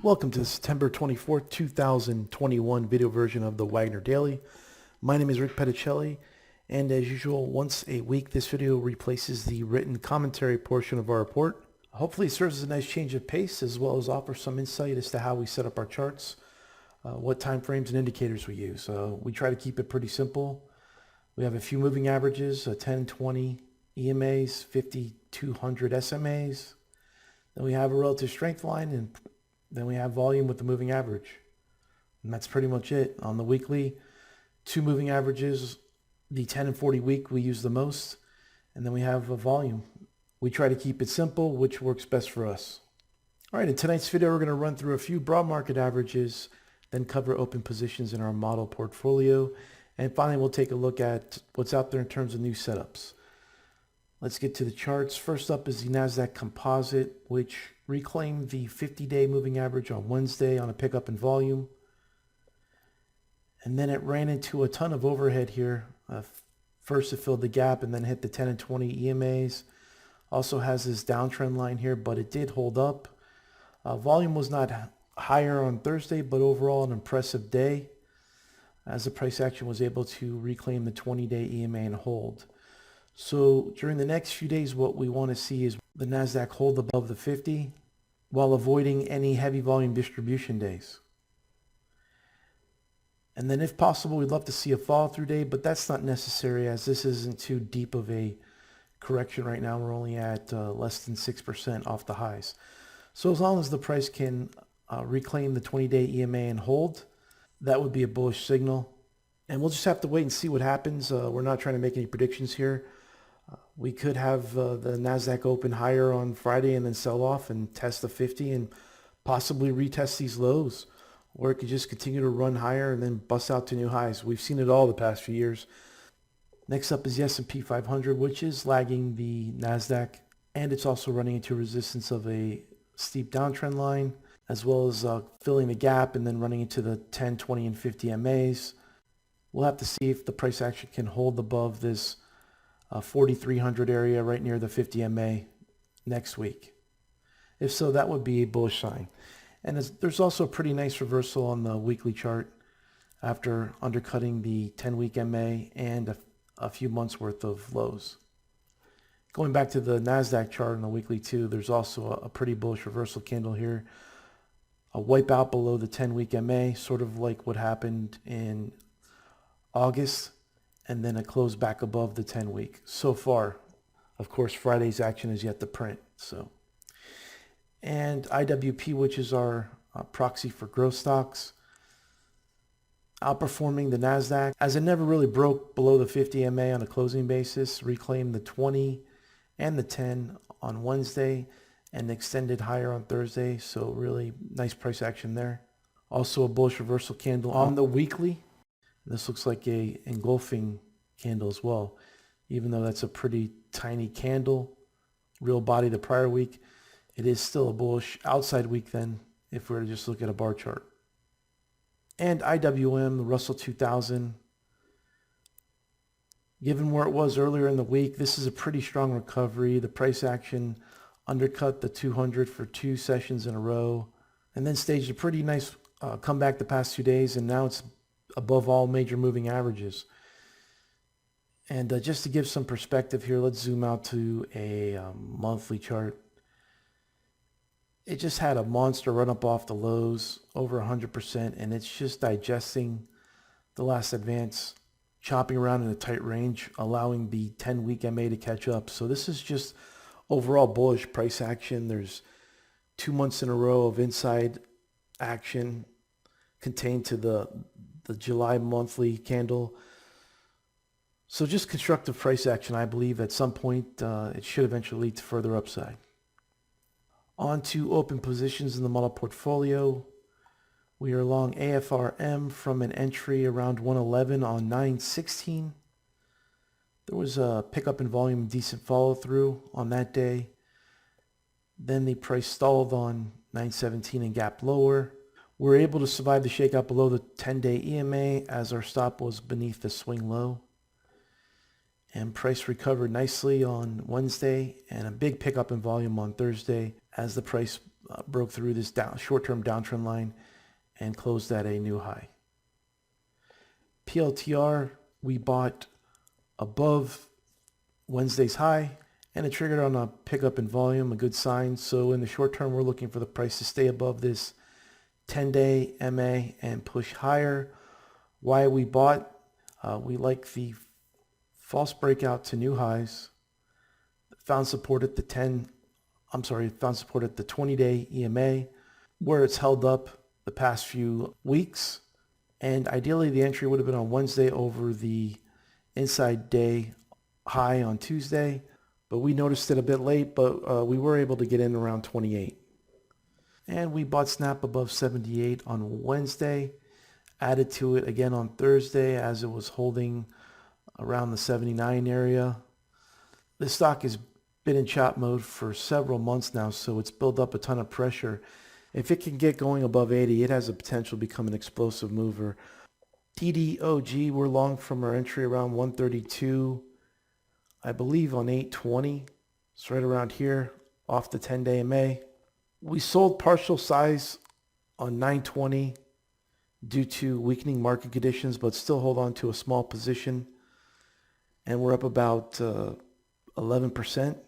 Welcome to the September 24th, 2021 video version of the Wagner Daily. My name is Rick Petticelli, and as usual, once a week, this video replaces the written commentary portion of our report. Hopefully it serves as a nice change of pace, as well as offers some insight as to how we set up our charts, what time frames and indicators we use. We try to keep it pretty simple. We have a few moving averages, 10, 20 EMAs, 50, 200 SMAs. Then we have a relative strength line, and then we have volume with the moving average. And that's pretty much it. On the weekly, two moving averages, the 10 and 40 week we use the most, and then we have a volume. We try to keep it simple, which works best for us. All right, in tonight's video, we're going to run through a few broad market averages, then cover open positions in our model portfolio, and finally we'll take a look at what's out there in terms of new setups. Let's get to the charts. First up is the NASDAQ Composite, which reclaimed the 50-day moving average on Wednesday on a pickup in volume. And then it ran into a ton of overhead here. First it filled the gap and then hit the 10 and 20 EMAs. Also has this downtrend line here, but it did hold up. Volume was not higher on Thursday, but overall an impressive day as the price action was able to reclaim the 20-day EMA and hold. So during the next few days, what we want to see is the NASDAQ hold above the 50 while avoiding any heavy volume distribution days. And then if possible, we'd love to see a follow through day, but that's not necessary as this isn't too deep of a correction right now. We're only at less than 6% off the highs. So as long as the price can reclaim the 20-day EMA and hold, that would be a bullish signal. And we'll just have to wait and see what happens. We're not trying to make any predictions here. We could have the NASDAQ open higher on Friday and then sell off and test the 50 and possibly retest these lows. Or it could just continue to run higher and then bust out to new highs. We've seen it all the past few years. Next up is the S&P 500, which is lagging the NASDAQ. And it's also running into resistance of a steep downtrend line, as well as filling the gap and then running into the 10, 20, and 50 MAs. We'll have to see if the price action can hold above this 4,300 area right near the 50 MA next week. If so, that would be a bullish sign. And there's also a pretty nice reversal on the weekly chart after undercutting the 10-week MA and a few months worth of lows. Going back to the NASDAQ chart on the weekly too, there's also a pretty bullish reversal candle here. A wipe out below the 10-week MA, sort of like what happened in August, and then it closed back above the 10-week. So far, of course, Friday's action is yet to print. And IWP, which is our proxy for growth stocks, outperforming the NASDAQ as it never really broke below the 50 MA on a closing basis, reclaimed the 20 and the 10 on Wednesday and extended higher on Thursday. So really nice price action there. Also a bullish reversal candle on the weekly. This looks like a engulfing candle as well, even though that's a pretty tiny candle, real body the prior week. It is still a bullish outside week then if we were to just look at a bar chart. And IWM, the Russell 2000, given where it was earlier in the week, this is a pretty strong recovery. The price action undercut the 200 for 2 sessions in a row and then staged a pretty nice comeback the past 2 days, and now it's above all major moving averages. And just to give some perspective here, let's zoom out to a monthly chart. It just had a monster run up off the lows, over 100%, and it's just digesting the last advance, chopping around in a tight range, allowing the 10-week MA to catch up. So this is just overall bullish price action. There's 2 months in a row of inside action contained to the July monthly candle. So just constructive price action. I believe at some point it should eventually lead to further upside. On to open positions in the model portfolio. We are long AFRM from an entry around 111 on 9/16. There was a pickup in volume, decent follow through on that day. Then the price stalled on 9/17 and gapped lower. We were able to survive the shakeout below the 10-day EMA as our stop was beneath the swing low. And price recovered nicely on Wednesday and a big pickup in volume on Thursday as the price broke through this short-term downtrend line and closed at a new high. PLTR, we bought above Wednesday's high, and it triggered on a pickup in volume, a good sign. So in the short term, we're looking for the price to stay above this 10-day MA and push higher. Why we bought, we like the false breakout to new highs, found support at the 20-day EMA, where it's held up the past few weeks. And ideally, the entry would have been on Wednesday over the inside day high on Tuesday, but we noticed it a bit late, but we were able to get in around 28. And we bought Snap above 78 on Wednesday, added to it again on Thursday as it was holding around the 79 area. This stock has been in chop mode for several months now, so it's built up a ton of pressure. If it can get going above 80, it has the potential to become an explosive mover. DDOG, we're long from our entry around 132, I believe on 820. It's right around here off the 10-day MA. We sold partial size on 920 due to weakening market conditions, but still hold on to a small position. And we're up about 11%.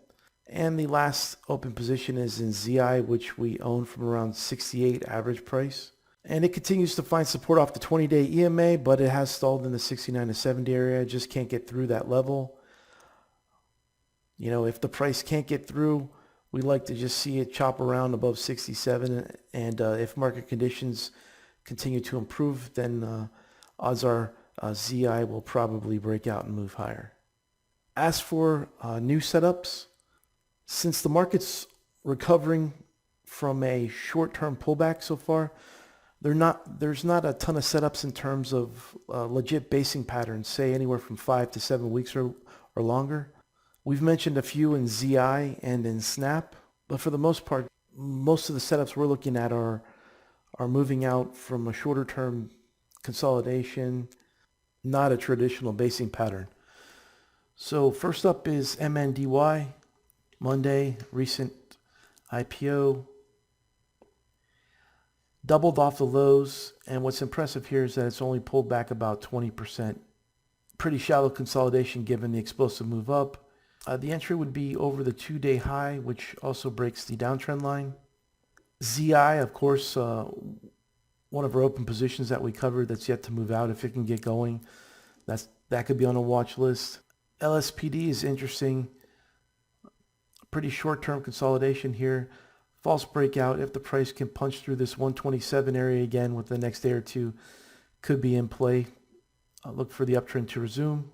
And the last open position is in ZI, which we own from around 68 average price. And it continues to find support off the 20-day EMA, but it has stalled in the 69 to 70 area. Just can't get through that level. You know, if the price can't get through, we like to just see it chop around above 67. And if market conditions continue to improve, then odds are ZI will probably break out and move higher. As for new setups, since the market's recovering from a short-term pullback so far, there's not a ton of setups in terms of legit basing patterns, say anywhere from 5 to 7 weeks or longer. We've mentioned a few in ZI and in Snap, but for the most part, most of the setups we're looking at are moving out from a shorter-term consolidation, not a traditional basing pattern. So first up is MNDY. Monday, recent IPO, doubled off the lows, and what's impressive here is that it's only pulled back about 20%. Pretty shallow consolidation given the explosive move up. The entry would be over the 2-day high, which also breaks the downtrend line. ZI, of course, one of our open positions that we covered that's yet to move out. If it can get going, that could be on a watch list. LSPD is interesting. Pretty short-term consolidation here. False breakout. If the price can punch through this 127 area again with the next day or two, could be in play. Look for the uptrend to resume.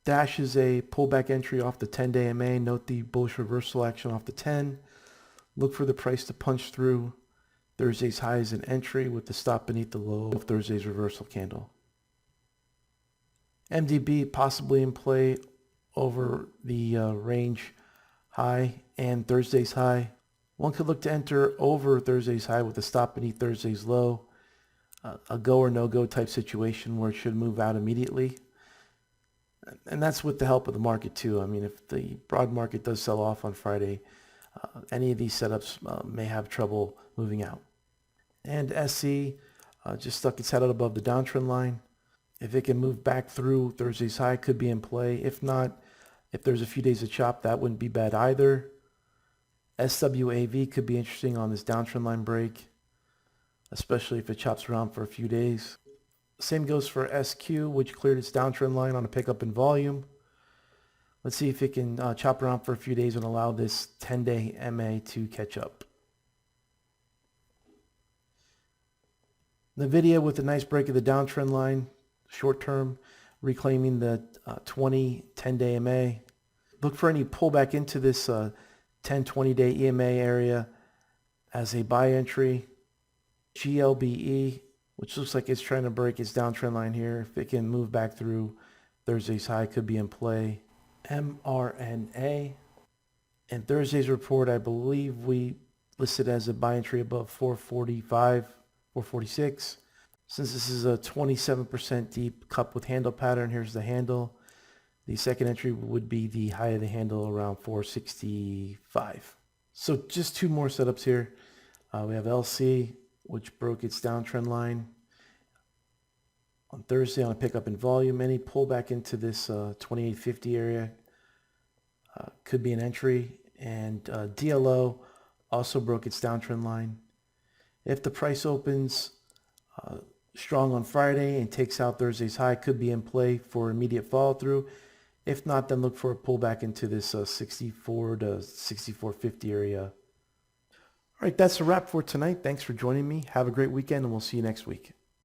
Dash is a pullback entry off the 10-day MA. Note the bullish reversal action off the 10. Look for the price to punch through Thursday's high as an entry with the stop beneath the low of Thursday's reversal candle. MDB possibly in play over the range high and Thursday's high. One could look to enter over Thursday's high with a stop beneath Thursday's low. A go or no-go type situation where it should move out immediately. And that's with the help of the market too. I mean, if the broad market does sell off on Friday, any of these setups may have trouble moving out. And SC just stuck its head out above the downtrend line. If it can move back through Thursday's high, could be in play. If not, if there's a few days of chop, that wouldn't be bad either. SWAV could be interesting on this downtrend line break, especially if it chops around for a few days. Same goes for SQ, which cleared its downtrend line on a pickup in volume. Let's see if it can chop around for a few days and allow this 10-day MA to catch up. NVIDIA with a nice break of the downtrend line, short term, reclaiming the 10-day MA. Look for any pullback into this 10-20-day EMA area as a buy entry. GLBE, which looks like it's trying to break its downtrend line here. If it can move back through Thursday's high, could be in play. MRNA. And Thursday's report, I believe we listed as a buy entry above 445, 446. Since this is a 27% deep cup with handle pattern, here's the handle. The second entry would be the high of the handle around 465. So just two more setups here. We have LC, which broke its downtrend line on Thursday on a pickup in volume. Any pullback into this 2850 area could be an entry. And DLO also broke its downtrend line. If the price opens strong on Friday and takes out Thursday's high, could be in play for immediate follow through. If not, then look for a pullback into this 64 to 64.50 area. All right, that's a wrap for tonight. Thanks for joining me. Have a great weekend, and we'll see you next week.